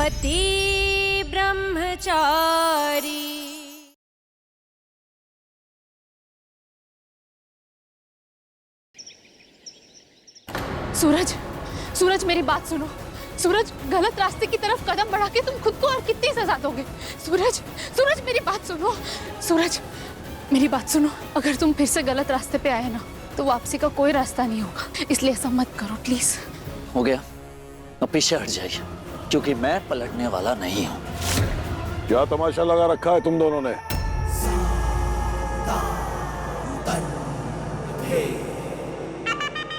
पति ब्रह्मचारी। सूरज, सूरज मेरी बात सुनो। सूरज, गलत रास्ते की तरफ कदम बढ़ा के तुम खुद को और कितनी सजा दोगे? सूरज, सूरज मेरी बात सुनो। सूरज मेरी बात सुनो, अगर तुम फिर से गलत रास्ते पे आए ना तो वापसी का कोई रास्ता नहीं होगा, इसलिए ऐसा मत करो प्लीज। हो गया, अब पीछे हट जाइए, क्योंकि मैं पलटने वाला नहीं हूँ। क्या तमाशा लगा रखा है तुम दोनों ने?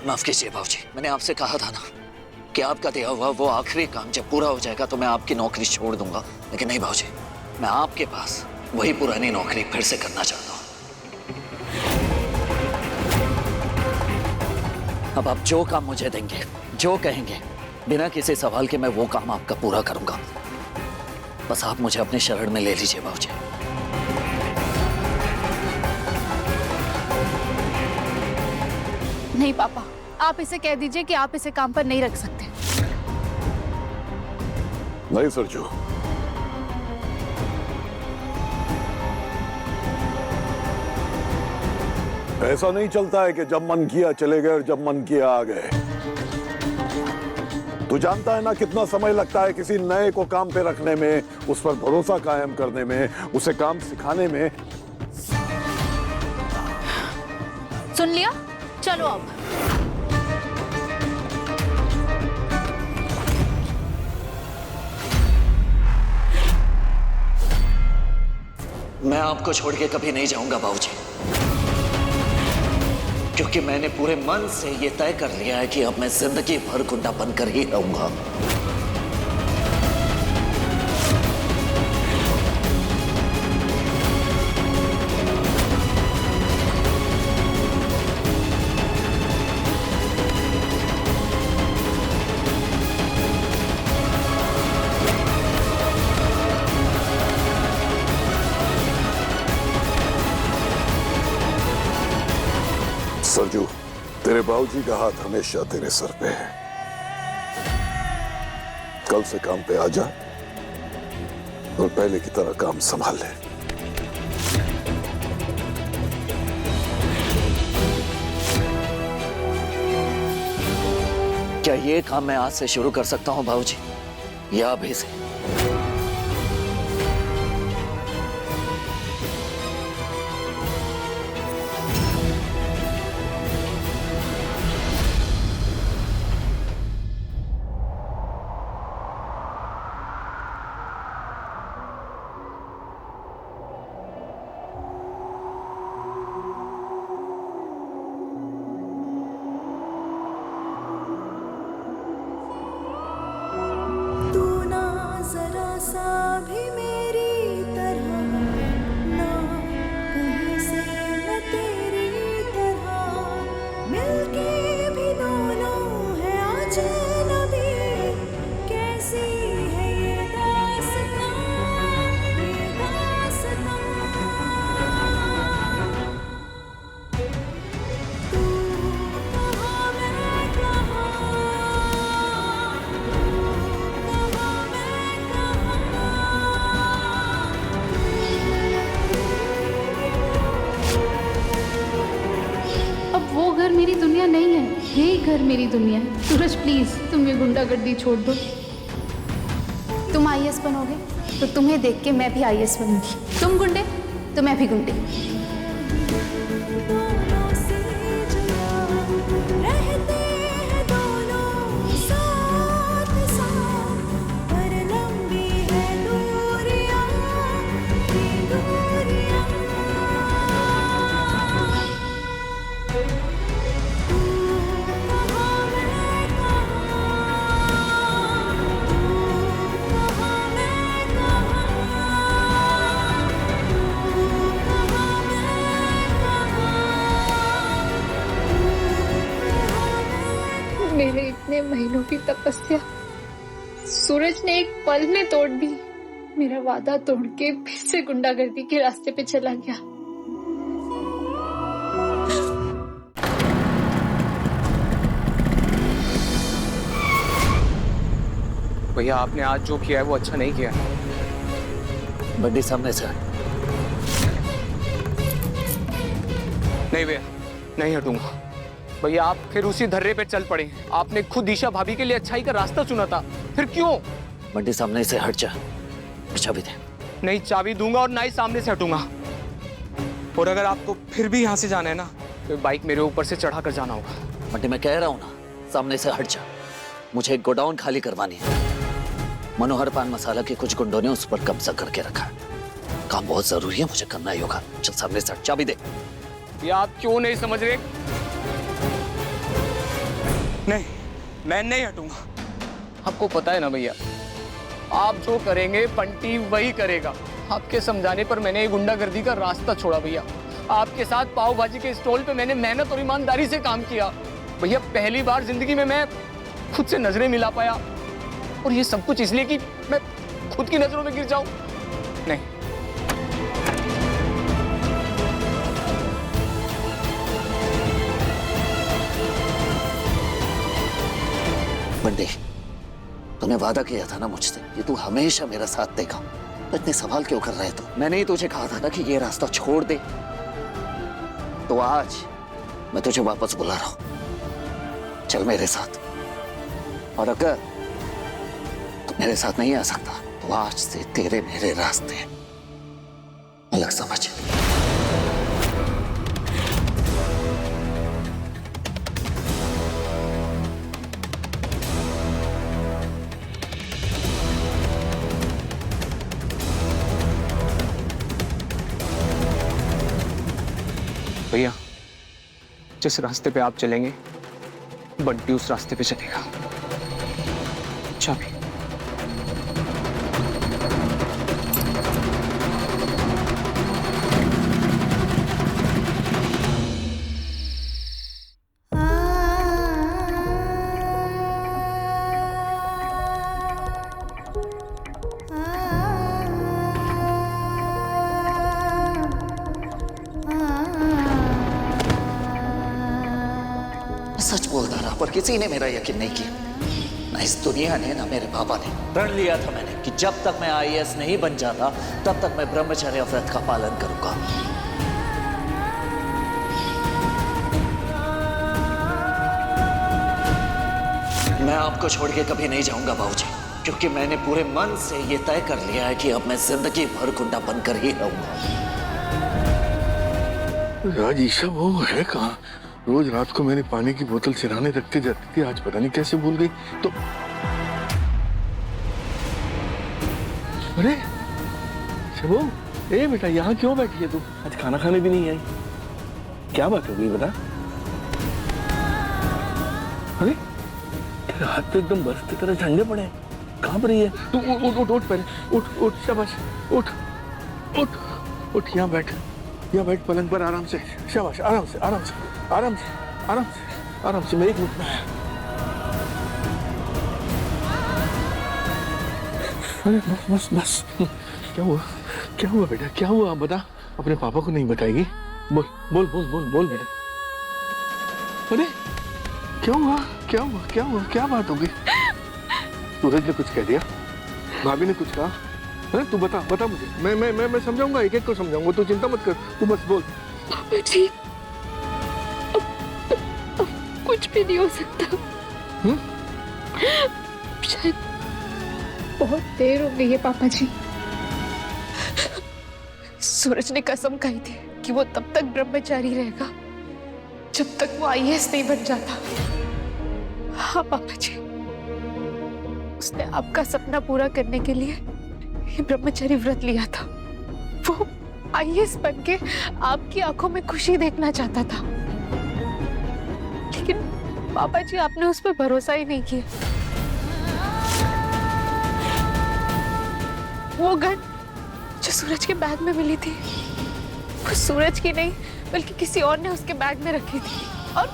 माफ कीजिए बाबूजी, मैंने आपसे कहा था ना कि आपका दिया हुआ वो आखिरी काम जब पूरा हो जाएगा तो मैं आपकी नौकरी छोड़ दूंगा, लेकिन नहीं बाबूजी, मैं आपके पास वही पुरानी नौकरी फिर से करना चाहता हूँ। अब आप जो काम मुझे देंगे, जो कहेंगे, बिना किसी सवाल के मैं वो काम आपका पूरा करूंगा। बस आप मुझे अपने शरण में ले लीजिए बाबूजी। नहीं पापा, आप इसे कह दीजिए कि आप इसे काम पर नहीं रख सकते। नहीं सरजू, ऐसा नहीं चलता है कि जब मन किया चले गए और जब मन किया आ गए। तू जानता है ना कितना समय लगता है किसी नए को काम पे रखने में, उस पर भरोसा कायम करने में, उसे काम सिखाने में। सुन लिया, चलो अब। मैं आपको छोड़ के कभी नहीं जाऊंगा बाबूजी, क्योंकि मैंने पूरे मन से ये तय कर लिया है कि अब मैं जिंदगी भर गुंडा बनकर ही रहूंगा। सरजू, तेरे बाबूजी का हाथ हमेशा तेरे सर पे है। कल से काम पे आ जा और पहले की तरह काम संभाल ले। क्या ये काम मैं आज से शुरू कर सकता हूं बाबूजी, या अभी से? मेरी दुनिया नहीं है, यही घर मेरी दुनिया है। सूरज प्लीज, तुम ये गुंडागर्दी छोड़ दो। तुम आईएएस बनोगे तो तुम्हें देख के मैं भी आईएएस बनूंगी। तुम गुंडे तो मैं भी गुंडे। मेरे इतने महीनों की तपस्या सूरज ने एक पल में तोड़ दी। मेरा वादा तोड़ के फिर से गुंडागर्दी के रास्ते पे चला गया। भैया आपने आज जो किया है वो अच्छा नहीं किया है। बंटी सामने से हट। नहीं भैया, नहीं हटूंगा। भैया आप फिर उसी धर्रे पे चल पड़े। आपने खुद ईशा भाभी के लिए अच्छाई का रास्ता चुना था, फिर क्यों? बंटी सामने से हट जा, चाबी दे। नहीं चाबी दूंगा और ना ही सामने से हटूंगा। और अगर आपको फिर भी यहाँ से जाना है ना, तो बाइक मेरे ऊपर से चढ़ा कर जाना होगा। बंटी मैं कह रहा हूँ ना, सामने से हट जा। मुझे एक गोडाउन खाली करवानी है। मनोहर पान मसाला के कुछ गुंडों ने उस पर कब्जा करके रखा है। काम बहुत जरूरी है, मुझे करना ही होगा। चल सामने से हट, चाबी दे। या आप क्यों नहीं समझ रहे? नहीं, मैं नहीं हटूंगा। आपको पता है ना भैया, आप जो करेंगे बंटी वही करेगा। आपके समझाने पर मैंने गुंडागर्दी का रास्ता छोड़ा भैया। आपके साथ पाव भाजी के स्टॉल पे मैंने मेहनत और ईमानदारी से काम किया भैया। पहली बार जिंदगी में मैं खुद से नजरें मिला पाया, और ये सब कुछ इसलिए कि मैं खुद की नजरों में गिर जाऊं? नहीं। बंटी, तूने वादा किया था ना मुझसे कि तू हमेशा मेरा साथ देगा। तो इतने सवाल क्यों कर रहे तू? मैंने ही तुझे कहा था ना कि ये रास्ता छोड़ दे। तो आज मैं तुझे वापस बुला रहा हूं, चल मेरे साथ। और अगर तू मेरे साथ नहीं आ सकता तो आज से तेरे मेरे रास्ते अलग समझ। भैया जिस रास्ते पे आप चलेंगे, बंटी उस रास्ते पे चलेगा। चाबी। सच बोलता रहा पर किसी ने मेरा यकीन नहीं किया। ना इस दुनिया ने ना मेरे पापा ने। प्रण लिया था मैंने कि जब तक मैं आईएएस नहीं बन जाता तब तक मैं ब्रह्मचर्य व्रत का पालन करूंगा। मैं आपको छोड़ के कभी नहीं जाऊंगा बाबूजी, क्योंकि मैंने पूरे मन से ये तय कर लिया है कि अब मैं जिंदगी भर गुंडा बनकर ही रहूंगा। राज ईशा वो है कहाँ? रोज रात को मेरी पानी की बोतल सिराने रखते जाती थी, आज पता नहीं कैसे भूल गई। तो अरे शबो, ए बेटा यहाँ क्यों बैठी है तू? आज खाना खाने भी नहीं आई, क्या बात हो गई बता? अरे तेरे हाथ तो एकदम बर्फ की तरह ठंडे पड़े हैं, कांप रही है तू। उठ उठ उठ पहले, उठ उठ, शाबाश, उठ उठ उठ, यहाँ बैठ, यहाँ बैठ पलंग पर आराम से, शाबाश, आराम से आराम से आराम से आराम से आराम से। मेरी ग्रुप में है। अरे बस बस बस, क्या हुआ? क्या हुआ बेटा? क्या हुआ आप बता। अपने पापा को नहीं बताएगी? बोल बोल बोल बोल बोल बेटा। अरे क्या हुआ? क्या हुआ? क्या हुआ? क्या बात हो गई? सूरज ने कुछ कह दिया? भाभी ने कुछ कहा? है तू बता, बता मुझे। मैं समझाऊंगा, एक एक को समझाऊंगा, तू चिंता मत कर, तू बस बोल। पापा जी, अब कुछ भी नहीं हो सकता। शायद बहुत देर हो गई है पापा जी। सूरज ने कसम खाई थी कि वो तब तक ब्रह्मचारी रहेगा जब तक वो आईएएस नहीं बन जाता। हाँ पापा जी, उसने आपका सपना पूरा करने के लिए ये ब्रह्मचारी व्रत लिया था। वो आईएएस बन के आपकी आंखों में खुशी देखना चाहता था, लेकिन पापा जी आपने उस पर भरोसा ही नहीं किया। वो गन जो सूरज के बैग में मिली थी, वो सूरज की नहीं बल्कि किसी और ने उसके बैग में रखी थी, और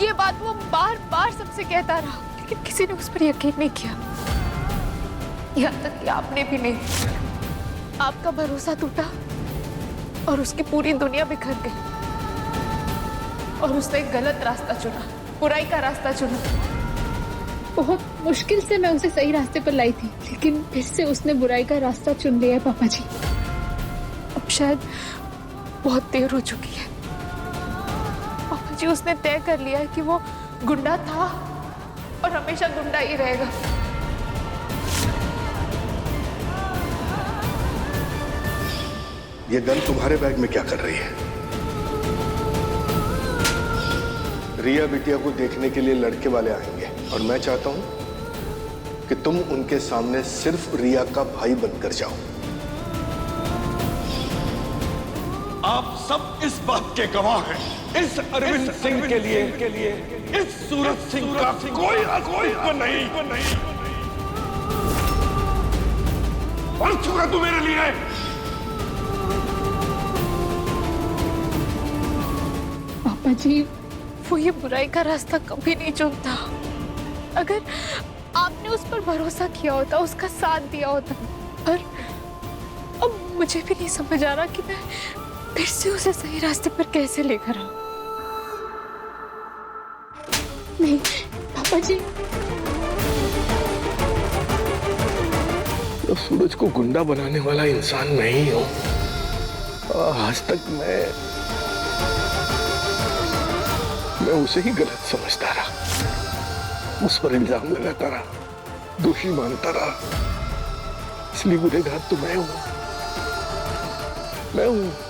ये बात वो बार बार सबसे कहता रहा, लेकिन किसी ने उस पर यकीन नहीं किया, यहाँ तक कि आपने भी नहीं। आपका भरोसा टूटा और उसकी पूरी दुनिया बिखर गई, और उसने एक गलत रास्ता चुना, बुराई का रास्ता चुना। बहुत मुश्किल से मैं उसे सही रास्ते पर लाई थी, लेकिन फिर से उसने बुराई का रास्ता चुन लिया है पापा जी। अब शायद बहुत देर हो चुकी है। पापा जी, उसने तय कर लिया है कि वो गुंडा था और हमेशा गुंडा ही रहेगा। ये गन तुम्हारे बैग में क्या कर रही है? रिया बिटिया को देखने के लिए लड़के वाले आएंगे और मैं चाहता हूं कि तुम उनके सामने सिर्फ रिया का भाई बनकर जाओ। आप सब इस बात के गवाह हैं। इस अरविंद सिंह के लिए इस सूरज सिंह का कोई नहीं। और चुका तू मेरे लिए। पापा जी, वो ये बुराई का रास्ता कभी नहीं चुनता। अगर आपने उस पर भरोसा किया होता, उसका साथ दिया होता, पर अब मुझे भी नहीं समझ आ रहा कि मैं फिर से उसे सही रास्ते पर कैसे लेकर आऊं। नहीं पापा जी, तो सूरज को गुंडा बनाने वाला इंसान मैं ही हूं। आज तक मैं उसे ही गलत समझता रहा, उस पर इल्जाम लगाता रहा, दोषी मानता रहा। इसलिए गुनहगार तो मैं हूं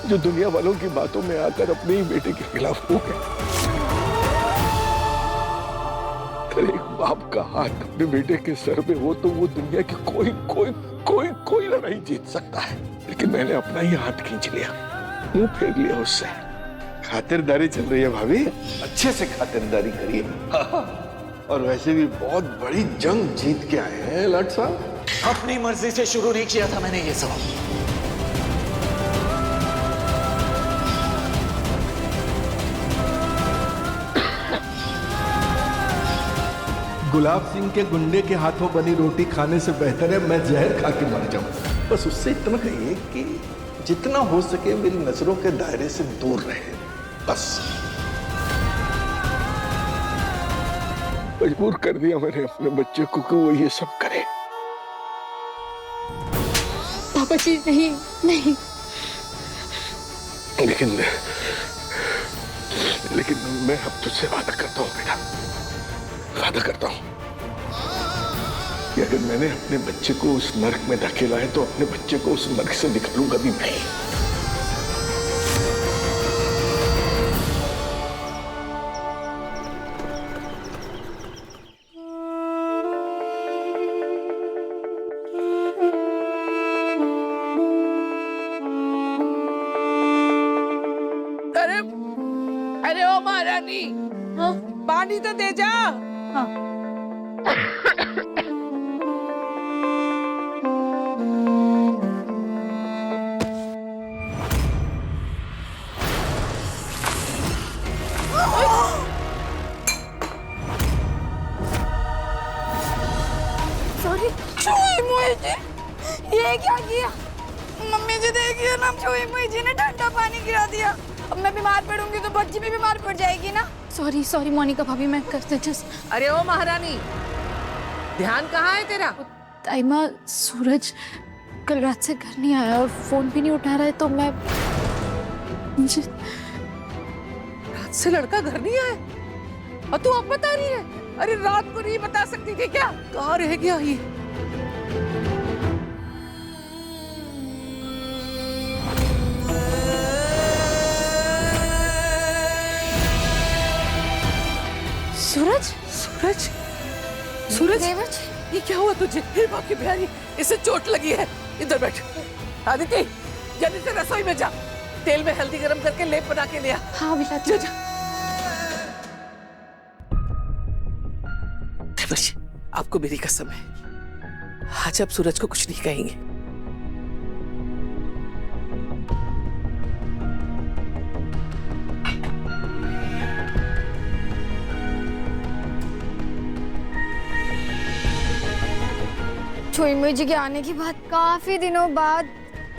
जो दुनिया वालों की बातों में आकर अपने ही बेटे के खिलाफ हो गया। अगर एक बाप का हाथ अपने बेटे के सर पे हो तो वो दुनिया की कोई लड़ाई जीत सकता है, लेकिन मैंने अपना ही हाथ खींच लिया, मुंह फेर लिया उससे। खातिरदारी चल रही है भाभी, अच्छे से खातिरदारी करिए। और वैसे भी बहुत बड़ी जंग जीत के आए हैं लाट साहब। अपनी मर्जी से शुरू नहीं किया था मैंने ये सब। गुलाब सिंह के गुंडे के हाथों बनी रोटी खाने से बेहतर है मैं जहर खा के मर जाऊं। बस उससे इतना कहिए कि जितना हो सके मेरी नजरों के दायरे से दूर रहे, बस। मजबूर कर दिया मैंने अपने बच्चे को कि वो ये सब करे। पापा जी, नहीं। लेकिन मैं अब तुझसे वादा करता हूँ बेटा, वादा करता हूँ कि अगर मैंने अपने बच्चे को उस नर्क में धकेला है तो अपने बच्चे को उस नर्क से निकालूंगा भी मैं। अरे ओ महारानी, पानी तो दे जा। सॉरी ये क्या किया? मम्मी जी देखिए ना, छुई जी ने ठंडा पानी गिरा दिया। अब मैं बीमार पड़ूंगी तो बच्ची भी बीमार पड़ जाएगी ना। सॉरी मोनिका भाभी, मैं करते जस्ट। अरे ओ महारानी, ध्यान कहाँ है तेरा? ताइमा, सूरज कल रात से घर नहीं आया और फोन भी नहीं उठा रहा है, तो मुझे रात से लड़का घर नहीं आया और तू अब बता रही है? अरे रात को नहीं बता सकती थी क्या? कहाँ रह गया ये? सूरज, ये क्या हुआ तुझे? हे बाप की बिहारी, इसे चोट लगी है। इधर बैठ। आदित्य, जल्दी से रसोई में जा, तेल में हल्दी गरम करके लेप बना के ले आ। हाँ बिलाती। जा। आपको मेरी कसम है, आज आप सूरज को कुछ नहीं कहेंगे। छुई जी के आने के बाद काफी दिनों बाद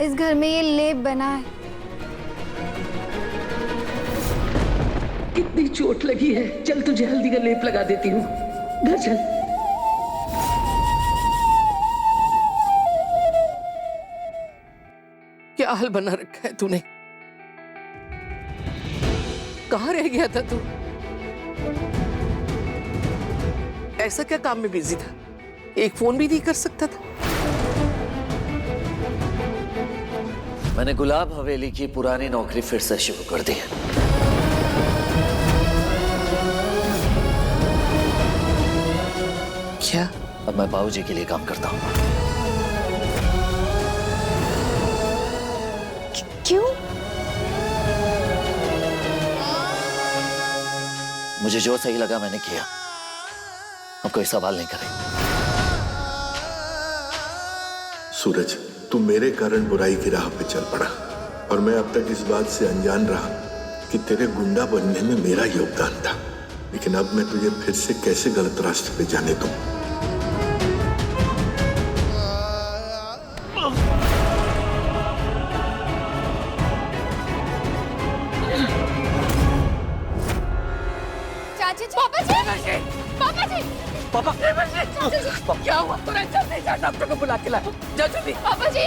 इस घर में ये लेप बना है। कितनी चोट लगी है, चल तुझे हल्दी का लेप लगा देती हूँ। घर चल। क्या हाल बना रखा है तूने? कहाँ रह गया था तू? ऐसा क्या काम में बिजी था? एक फोन भी नहीं कर सकता था? मैंने गुलाब हवेली की पुरानी नौकरी फिर से शुरू कर दी है। क्या? अब मैं बाबूजी के लिए काम करता हूँ। क्यों? मुझे जो सही लगा मैंने किया। अब कोई सवाल नहीं करे। सूरज, तू मेरे कारण बुराई की राह पे चल पड़ा और मैं अब तक इस बात से अनजान रहा कि तेरे गुंडा बनने में मेरा योगदान था। लेकिन अब मैं तुझे फिर से कैसे गलत रास्ते पे जाने दूं? चाचा जी, पापा जी, पापा जी, पापा, क्या हुआ? तुरंत जल्दी जा, डॉक्टर को बुला के ला। जा जल्दी। पापा जी,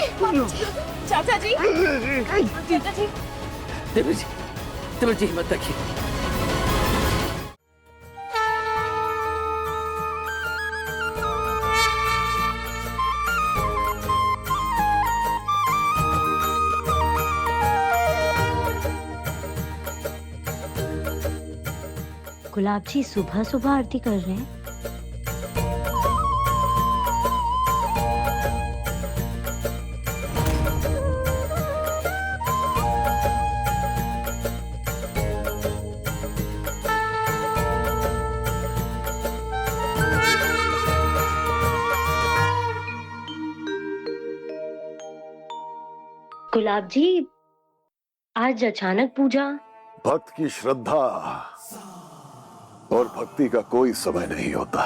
चाचा जी, चाचा जी। देवर जी हिम्मत रखिए। गुलाब जी सुबह सुबह आरती कर रहे हैं। गुलाब जी आज अचानक पूजा? भक्त की श्रद्धा और भक्ति का कोई समय नहीं होता।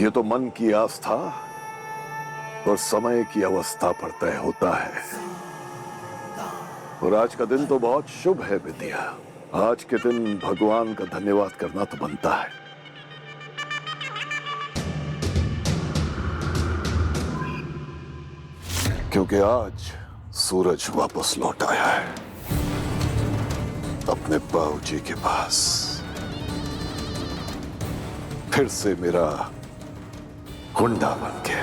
ये तो मन की आस्था और समय की अवस्था पर तय होता है। और आज का दिन तो बहुत शुभ है विद्या। आज के दिन भगवान का धन्यवाद करना तो बनता है। क्योंकि आज सूरज वापस लौट आया है अपने बाबूजी के पास। फिर से मेरा गुंडा बन के।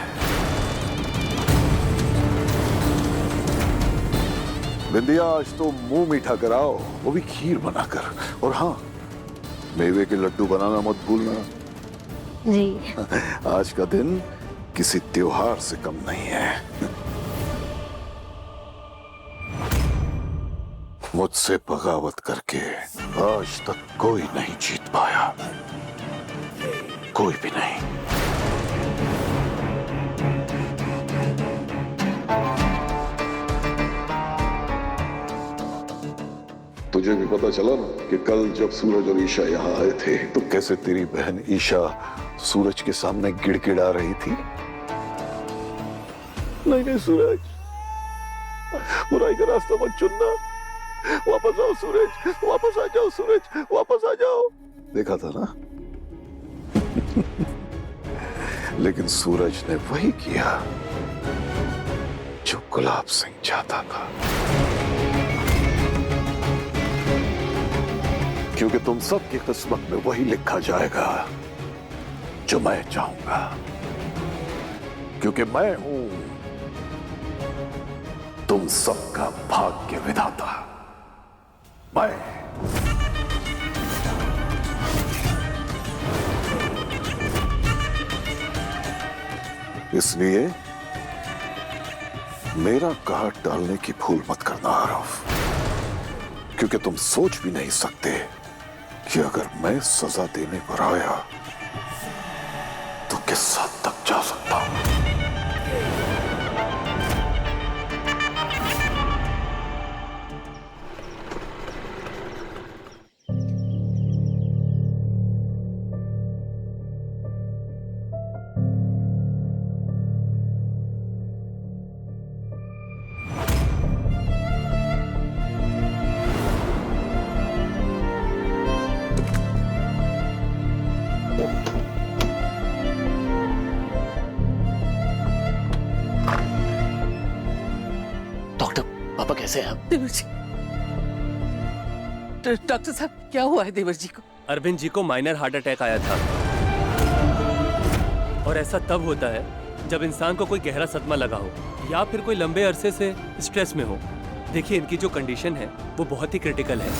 बिंदिया आज तो मुंह मीठा कराओ, वो भी खीर बनाकर। और हाँ, मेवे के लड्डू बनाना मत भूलना। जी। आज का दिन किसी त्योहार से कम नहीं है। मुझसे बगावत करके आज तक कोई नहीं जीत पाया, कोई भी नहीं। तुझे भी पता चला ना कि कल जब सूरज और ईशा यहाँ आए थे तो कैसे तेरी बहन ईशा सूरज के सामने गिड़गिड़ा रही थी। नहीं नहीं सूरज, बुराई का रास्ता मत चुनना। वापस आओ सूरज, वापस आ जाओ सूरज, वापस आ जाओ। देखा था ना। लेकिन सूरज ने वही किया जो गुलाब सिंह चाहता था। क्योंकि तुम सबकी किस्मत में वही लिखा जाएगा जो मैं चाहूंगा। क्योंकि मैं हूं तुम सबका भाग्य विधाता। मैं इसलिए मेरा काट डालने की भूल मत करना आरफ। क्योंकि तुम सोच भी नहीं सकते कि अगर मैं सजा देने पर आया तो किस हद तक जा सकता हूं। पापा कैसे हैं? देवर जी, डॉक्टर साहब क्या हुआ है देवर जी को? अरविंद जी को माइनर हार्ट अटैक आया था और ऐसा तब होता है जब इंसान को कोई गहरा सदमा लगा हो या फिर कोई लंबे अरसे से स्ट्रेस में हो। देखिए इनकी जो कंडीशन है वो बहुत ही क्रिटिकल है।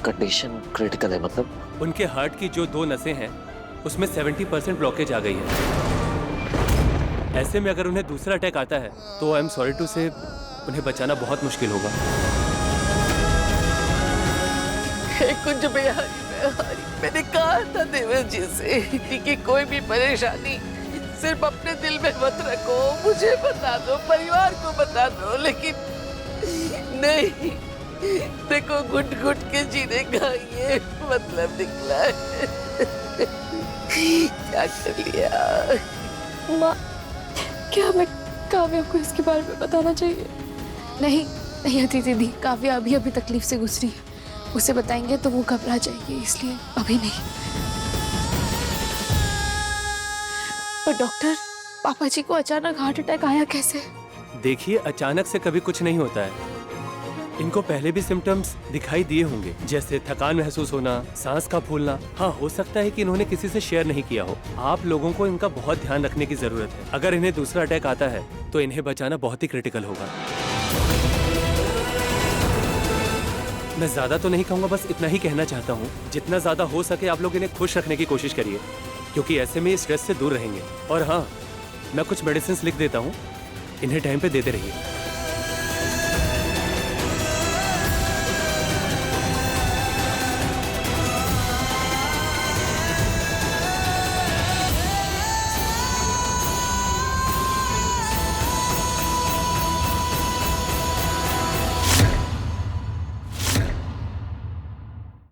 कंडीशन क्रिटिकल है मतलब? उनके हार्ट की जो 2 नसें हैं उसमें 70% ब्लॉकेज आ गई है। ऐसे में अगर उन्हें दूसरा अटैक आता है तो आई एम सॉरी टू से उन्हें बचाना बहुत मुश्किल होगा। कुंज बिहारी, मैंने कहा था देवर जी से कि कोई भी परेशानी सिर्फ अपने दिल में मत रखो, मुझे बता दो, परिवार को बता दो, लेकिन नहीं, देखो घुट घुट के जीने का ये मतलब निकला है। क्या कर लिया? माँ, क्या मैं काव्या को इसके बारे में बताना चाहिए? नहीं नहीं अदिति दी, काव्या अभी अभी तकलीफ से गुजरी है, उसे बताएंगे तो वो घबरा जाएगी, इसलिए अभी नहीं। पर डॉक्टर, पापा जी को अचानक हार्ट अटैक आया कैसे? देखिए अचानक से कभी कुछ नहीं होता है। इनको पहले भी सिम्टम्स दिखाई दिए होंगे, जैसे थकान महसूस होना, सांस का फूलना। हाँ, हो सकता है कि इन्होंने किसी से शेयर नहीं किया हो। आप लोगों को इनका बहुत ध्यान रखने की जरूरत है। अगर इन्हें दूसरा अटैक आता है तो इन्हें बचाना बहुत ही क्रिटिकल होगा। मैं ज्यादा तो नहीं कहूँगा, बस इतना ही कहना चाहता हूँ, जितना ज्यादा हो सके आप लोग इन्हें खुश रखने की कोशिश करिए, क्योंकि ऐसे में स्ट्रेस से दूर रहेंगे। और हाँ, मैं कुछ मेडिसिन लिख देता हूँ, इन्हें टाइम पे देते रहिए।